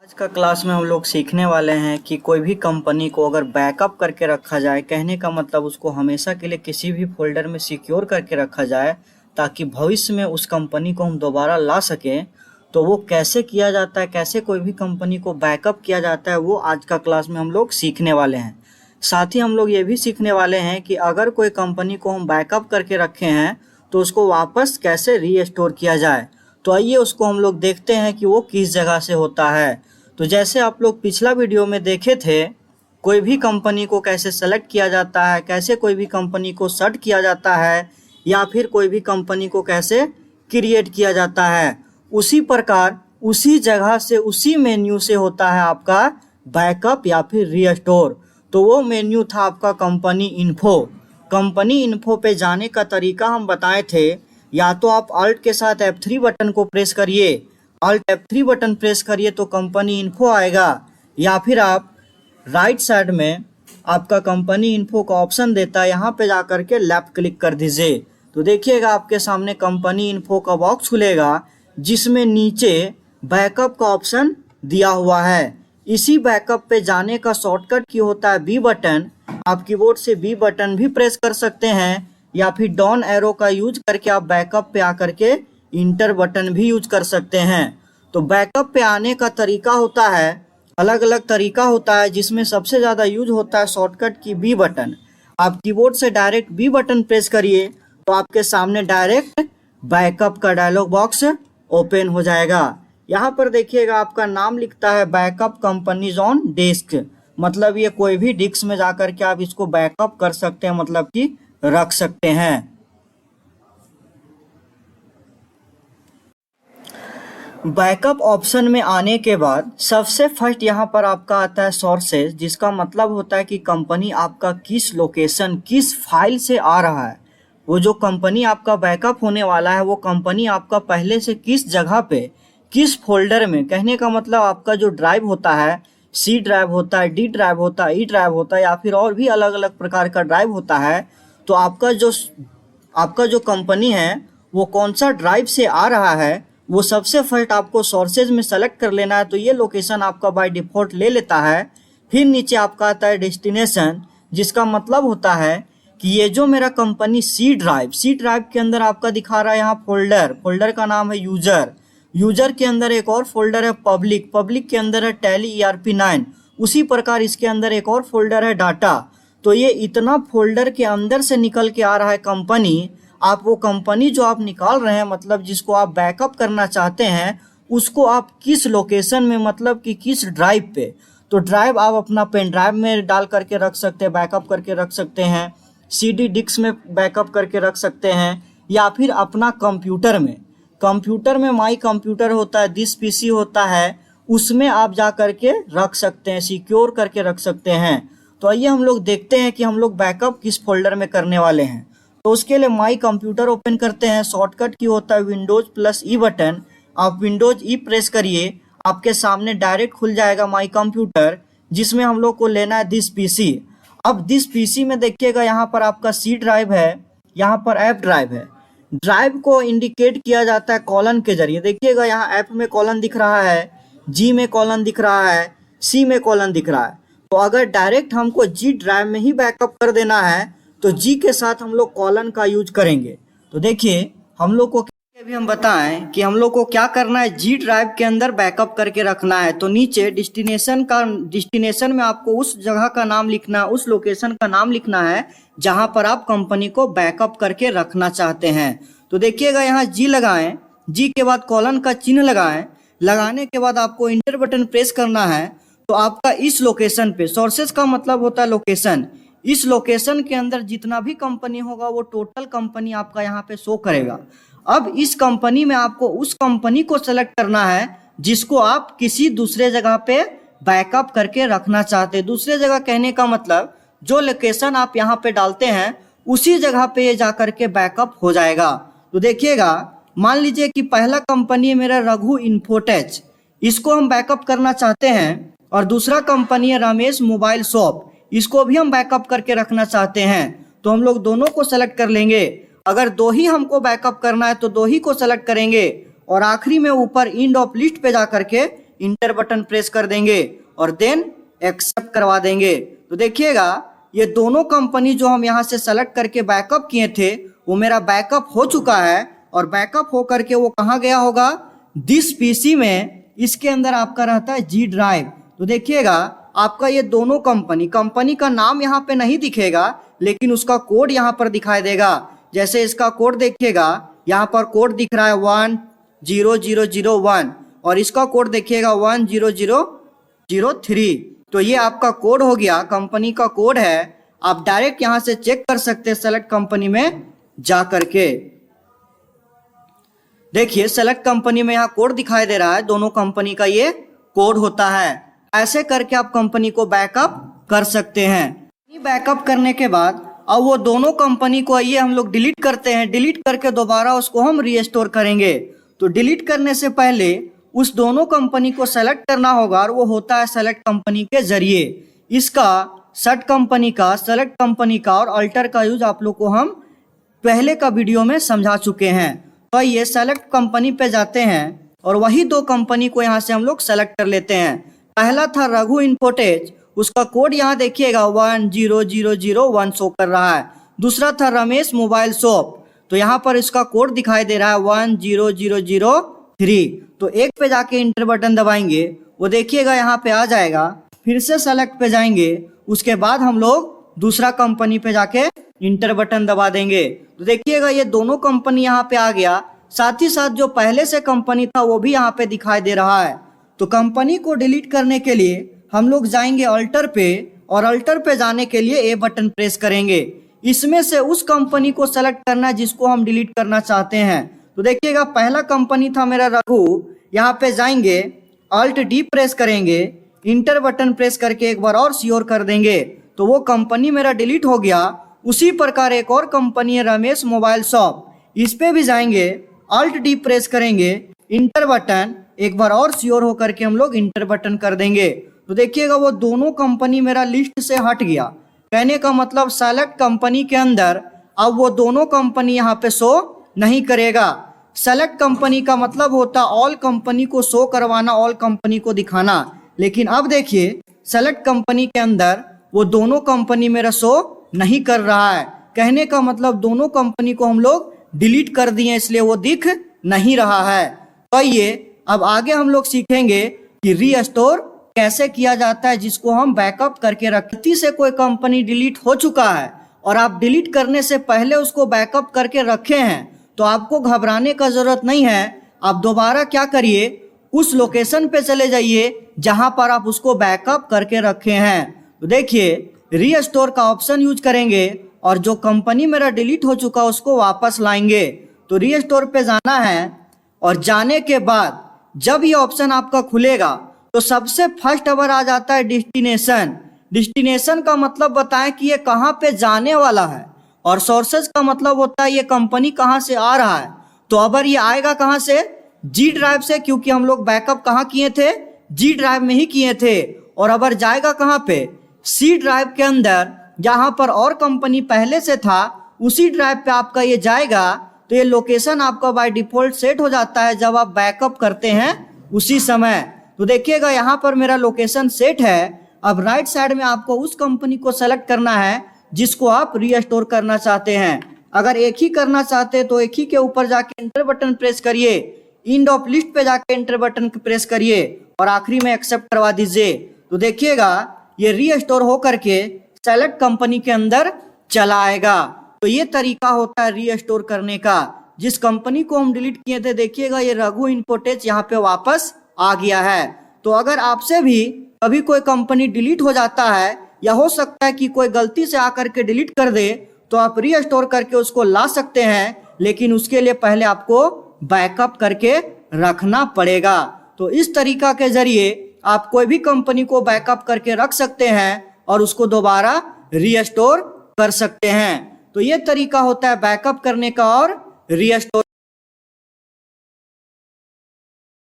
आज का क्लास में हम लोग सीखने वाले हैं कि कोई भी कंपनी को अगर बैकअप करके रखा जाए, कहने का मतलब उसको हमेशा के लिए किसी भी फोल्डर में सिक्योर करके रखा जाए ताकि भविष्य में उस कंपनी को हम दोबारा ला सकें। तो वो कैसे किया जाता है, कैसे कोई भी कंपनी को बैकअप किया जाता है, वो आज का क्लास में हम लोग सीखने वाले हैं। साथ ही हम लोग ये भी सीखने वाले हैं कि अगर कोई कंपनी को हम बैकअप करके रखे हैं तो उसको वापस कैसे रीस्टोर किया जाए। तो आइए उसको हम लोग देखते हैं कि वो किस जगह से होता है। तो जैसे आप लोग पिछला वीडियो में देखे थे, कोई भी कंपनी को कैसे सेलेक्ट किया जाता है, कैसे कोई भी कंपनी को सर्ट किया जाता है, या फिर कोई भी कंपनी को कैसे क्रिएट किया जाता है, उसी प्रकार उसी जगह से उसी मेन्यू से होता है आपका बैकअप या फिर रीस्टोर। तो वो मेन्यू था आपका कंपनी इन्फो। कंपनी इन्फो पे जाने का तरीका हम बताए थे, या तो आप अल्ट के साथ F3 बटन को प्रेस करिए, अल्ट F3 बटन प्रेस करिए तो कंपनी इन्फो आएगा, या फिर आप राइट साइड में आपका कंपनी इन्फो का ऑप्शन देता है, यहाँ पे जा करके लेफ्ट क्लिक कर दीजिए। तो देखिएगा आपके सामने कंपनी इन्फो का बॉक्स खुलेगा जिसमें नीचे बैकअप का ऑप्शन दिया हुआ है। इसी बैकअप पे जाने का शॉर्टकट की होता है बी बटन। आप कीबोर्ड से बी बटन भी प्रेस कर सकते हैं, या फिर डाउन एरो का यूज करके आप बैकअप पे आकर के इंटर बटन भी यूज कर सकते हैं। तो बैकअप पे आने का तरीका होता है, अलग अलग तरीका होता है, जिसमें सबसे ज़्यादा यूज होता है शॉर्टकट की बी बटन। आप कीबोर्ड से डायरेक्ट बी बटन प्रेस करिए तो आपके सामने डायरेक्ट बैकअप का डायलॉग बॉक्स ओपन हो जाएगा। यहाँ पर देखिएगा आपका नाम लिखता है बैकअप कंपनीज ऑन डिस्क, मतलब ये कोई भी डिस्क में जाकर के आप इसको बैकअप कर सकते हैं, मतलब कि रख सकते हैं। बैकअप ऑप्शन में आने के बाद सबसे फर्स्ट यहाँ पर आपका आता है सोर्सेज, जिसका मतलब होता है कि कंपनी आपका किस लोकेशन, किस फाइल से आ रहा है। वो जो कंपनी आपका बैकअप होने वाला है वो कंपनी आपका पहले से किस जगह पे, किस फोल्डर में, कहने का मतलब आपका जो ड्राइव होता है, सी ड्राइव होता है, डी ड्राइव होता है, ई ड्राइव होता है, या फिर और भी अलग अलग प्रकार का ड्राइव होता है। तो आपका जो कंपनी है वो कौन सा ड्राइव से आ रहा है, वो सबसे फर्स्ट आपको सोर्सेज में सेलेक्ट कर लेना है। तो ये लोकेशन आपका बाय डिफ़ॉल्ट ले लेता है। फिर नीचे आपका आता है डेस्टिनेशन, जिसका मतलब होता है कि ये जो मेरा कंपनी सी ड्राइव के अंदर आपका दिखा रहा है यहाँ फोल्डर का नाम है यूजर के अंदर एक और फोल्डर है पब्लिक के अंदर है टैली ERP9, उसी प्रकार इसके अंदर एक और फोल्डर है डाटा। तो ये इतना फोल्डर के अंदर से निकल के आ रहा है कंपनी। आप वो कंपनी जो आप निकाल रहे हैं, मतलब जिसको आप बैकअप करना चाहते हैं, उसको आप किस लोकेशन में, मतलब कि किस ड्राइव पे, तो ड्राइव आप अपना पेन ड्राइव में डाल करके रख सकते हैं, बैकअप करके रख सकते हैं, CD डिस्क में बैकअप करके रख सकते हैं, या फिर अपना कंप्यूटर में माई कंप्यूटर होता है, दिस PC होता है, उसमें आप जा करके रख सकते हैं, सिक्योर करके रख सकते हैं। तो आइए हम लोग देखते हैं कि हम लोग बैकअप किस फोल्डर में करने वाले हैं। तो उसके लिए माई कंप्यूटर ओपन करते हैं, शॉर्टकट की होता है विंडोज प्लस ई बटन। आप विंडोज ई प्रेस करिए, आपके सामने डायरेक्ट खुल जाएगा माई कंप्यूटर, जिसमें हम लोग को लेना है दिस PC। अब दिस PC में देखिएगा यहाँ पर आपका C ड्राइव है, यहाँ पर F ड्राइव है। ड्राइव को इंडिकेट किया जाता है कॉलन के जरिए। देखिएगा यहाँ F में कॉलन दिख रहा है, G में कॉलन दिख रहा है, C में कॉलन दिख रहा है। तो अगर डायरेक्ट हमको G ड्राइव में ही बैकअप कर देना है तो G के साथ हम लोग कॉलन का यूज करेंगे। तो देखिए हम लोग को भी हम बताएं कि हम लोग को क्या करना है, G ड्राइव के अंदर बैकअप करके रखना है। तो नीचे डेस्टिनेशन में आपको उस जगह का नाम लिखना है, उस लोकेशन का नाम लिखना है जहां पर आप कंपनी को बैकअप करके रखना चाहते हैं। तो देखिएगा यहाँ G लगाएं, G के बाद कॉलन का चिन्ह लगाएं, लगाने के बाद आपको इंटर बटन प्रेस करना है। तो आपका इस लोकेशन पे, सोर्सेज का मतलब होता है लोकेशन, इस लोकेशन के अंदर जितना भी कंपनी होगा वो टोटल कंपनी आपका यहाँ पे शो करेगा। अब इस कंपनी में आपको उस कंपनी को सेलेक्ट करना है जिसको आप किसी दूसरे जगह पे बैकअप करके रखना चाहते हैं। दूसरे जगह कहने का मतलब जो लोकेशन आप यहाँ पे डालते हैं उसी जगह पे ये जाकर के बैकअप हो जाएगा। तो देखिएगा, मान लीजिए कि पहला कंपनी है मेरा रघु इन्फोटेच, इसको हम बैकअप करना चाहते हैं, और दूसरा कंपनी है रमेश मोबाइल शॉप, इसको भी हम बैकअप करके रखना चाहते हैं। तो हम लोग दोनों को सेलेक्ट कर लेंगे। अगर दो ही हमको बैकअप करना है तो दो ही को सेलेक्ट करेंगे, और आखिरी में ऊपर एंड ऑफ लिस्ट पे जा करके इंटर बटन प्रेस कर देंगे और देन एक्सेप्ट करवा देंगे। तो देखिएगा ये दोनों कंपनी जो हम यहाँ से सेलेक्ट करके बैकअप किए थे वो मेरा बैकअप हो चुका है और बैकअप हो करके वो कहाँ गया होगा, दिस पीसी में। इसके अंदर आपका रहता है जी ड्राइव। तो देखिएगा आपका ये दोनों कंपनी का नाम यहाँ पे नहीं दिखेगा लेकिन उसका कोड यहाँ पर दिखाई देगा। जैसे इसका कोड देखिएगा यहाँ पर कोड दिख रहा है 10001 और इसका कोड देखिएगा 10003। तो ये आपका कोड हो गया, कंपनी का कोड है। आप डायरेक्ट यहाँ से चेक कर सकते हैं सेलेक्ट कंपनी में जा करके। देखिए सेलेक्ट कंपनी में यहाँ कोड दिखाई दे रहा है, दोनों कंपनी का ये कोड होता है। ऐसे करके आप कंपनी को बैकअप कर सकते हैं। बैकअप करने के बाद अब वो दोनों कंपनी को आइए हम लोग डिलीट करते हैं। डिलीट करके दोबारा उसको हम रीस्टोर करेंगे। तो डिलीट करने से पहले उस दोनों कंपनी को सेलेक्ट करना होगा और वो होता है सेलेक्ट कंपनी के जरिए। इसका सेट कंपनी का, सेलेक्ट कंपनी का और अल्टर का यूज आप लोग को हम पहले का वीडियो में समझा चुके हैं। तो ये सेलेक्ट कंपनी पे जाते हैं और वही दो कंपनी को यहाँ से हम लोग सेलेक्ट कर लेते हैं। पहला था रघु इन्फोटेज, उसका कोड यहाँ देखिएगा 10001 शो कर रहा है। दूसरा था रमेश मोबाइल शॉप, तो यहाँ पर इसका कोड दिखाई दे रहा है 10003। तो एक पे जाके इंटर बटन दबाएंगे, वो देखिएगा यहाँ पे आ जाएगा। फिर से सेलेक्ट पे जाएंगे, उसके बाद हम लोग दूसरा कंपनी पे जाके इंटर बटन दबा देंगे। तो देखिएगा ये दोनों कंपनी यहाँ पे आ गया, साथ ही साथ जो पहले से कंपनी था वो भी यहाँ पे दिखाई दे रहा है। तो कंपनी को डिलीट करने के लिए हम लोग जाएंगे अल्टर पे और अल्टर पे जाने के लिए ए बटन प्रेस करेंगे। इसमें से उस कंपनी को सेलेक्ट करना है जिसको हम डिलीट करना चाहते हैं। तो देखिएगा पहला कंपनी था मेरा रघु, यहाँ पे जाएंगे अल्ट डी प्रेस करेंगे, इंटर बटन प्रेस करके एक बार और श्योर कर देंगे तो वो कंपनी मेरा डिलीट हो गया। उसी प्रकार एक और कंपनी है रमेश मोबाइल शॉप, इस पे भी जाएंगे अल्ट डी प्रेस करेंगे, इंटर बटन एक बार और श्योर होकर के हम लोग इंटर बटन कर देंगे। तो देखिएगा वो दोनों कंपनी मेरा लिस्ट से हट गया। कहने का मतलब सेलेक्ट कंपनी के अंदर अब वो दोनों कंपनी यहाँ पे शो नहीं करेगा। सेलेक्ट कंपनी का मतलब होता ऑल कंपनी को शो करवाना, ऑल कंपनी को दिखाना। लेकिन अब देखिए सेलेक्ट कंपनी के अंदर वो दोनों कंपनी मेरा शो नहीं कर रहा है। कहने का मतलब दोनों कंपनी को हम लोग डिलीट कर दिए, इसलिए वो दिख नहीं रहा है। तो ये अब आगे हम लोग सीखेंगे कि रीस्टोर कैसे किया जाता है, जिसको हम बैकअप करके रखती से कोई कंपनी डिलीट हो चुका है और आप डिलीट करने से पहले उसको बैकअप करके रखे हैं तो आपको घबराने का जरूरत नहीं है। आप दोबारा क्या करिए, उस लोकेशन पे चले जाइए जहां पर आप उसको बैकअप करके रखे हैं। तो देखिए रीस्टोर का ऑप्शन यूज करेंगे और जो कंपनी मेरा डिलीट हो चुका उसको वापस लाएंगे। तो रीस्टोर पे जाना है और जाने के बाद जब ये ऑप्शन आपका खुलेगा तो सबसे फर्स्ट अवर आ जाता है डेस्टिनेशन। डेस्टिनेशन का मतलब बताएं कि ये कहाँ पे जाने वाला है और सोर्सेज का मतलब होता है ये कंपनी कहाँ से आ रहा है। तो अगर ये आएगा कहाँ से, जी ड्राइव से, क्योंकि हम लोग बैकअप कहाँ किए थे, जी ड्राइव में ही किए थे। और अगर जाएगा कहाँ पे, सी ड्राइव के अंदर, जहां पर और कंपनी पहले से था उसी ड्राइव पे आपका ये जाएगा। तो ये लोकेशन आपका बाय डिफॉल्ट सेट हो जाता है जब आप बैकअप करते हैं उसी समय। तो देखिएगा यहाँ पर मेरा लोकेशन सेट है। अब राइट साइड में आपको उस कंपनी को सेलेक्ट करना है जिसको आप रीस्टोर करना चाहते हैं। अगर एक ही करना चाहते हैं तो एक ही के ऊपर जाके इंटर बटन प्रेस करिए, इंड ऑफ लिस्ट पे जाके इंटर बटन प्रेस करिए और आखिरी में एक्सेप्ट करवा दीजिए। तो देखिएगा ये रीस्टोर हो करके सेलेक्ट कंपनी के अंदर चला आएगा। तो ये तरीका होता है रीस्टोर करने का। जिस कंपनी को हम डिलीट किए थे देखिएगा ये रघु इन्फोटेज यहाँ पे वापस आ गया है। तो अगर आपसे भी कभी कोई कंपनी डिलीट हो जाता है या हो सकता है कि कोई गलती से आकर के डिलीट कर दे तो आप रीस्टोर करके उसको ला सकते हैं, लेकिन उसके लिए पहले आपको बैकअप करके रखना पड़ेगा। तो इस तरीका के जरिए आप कोई भी कंपनी को बैकअप करके रख सकते हैं और उसको दोबारा रीस्टोर कर सकते हैं। तो ये तरीका होता है बैकअप करने का और रीस्टोर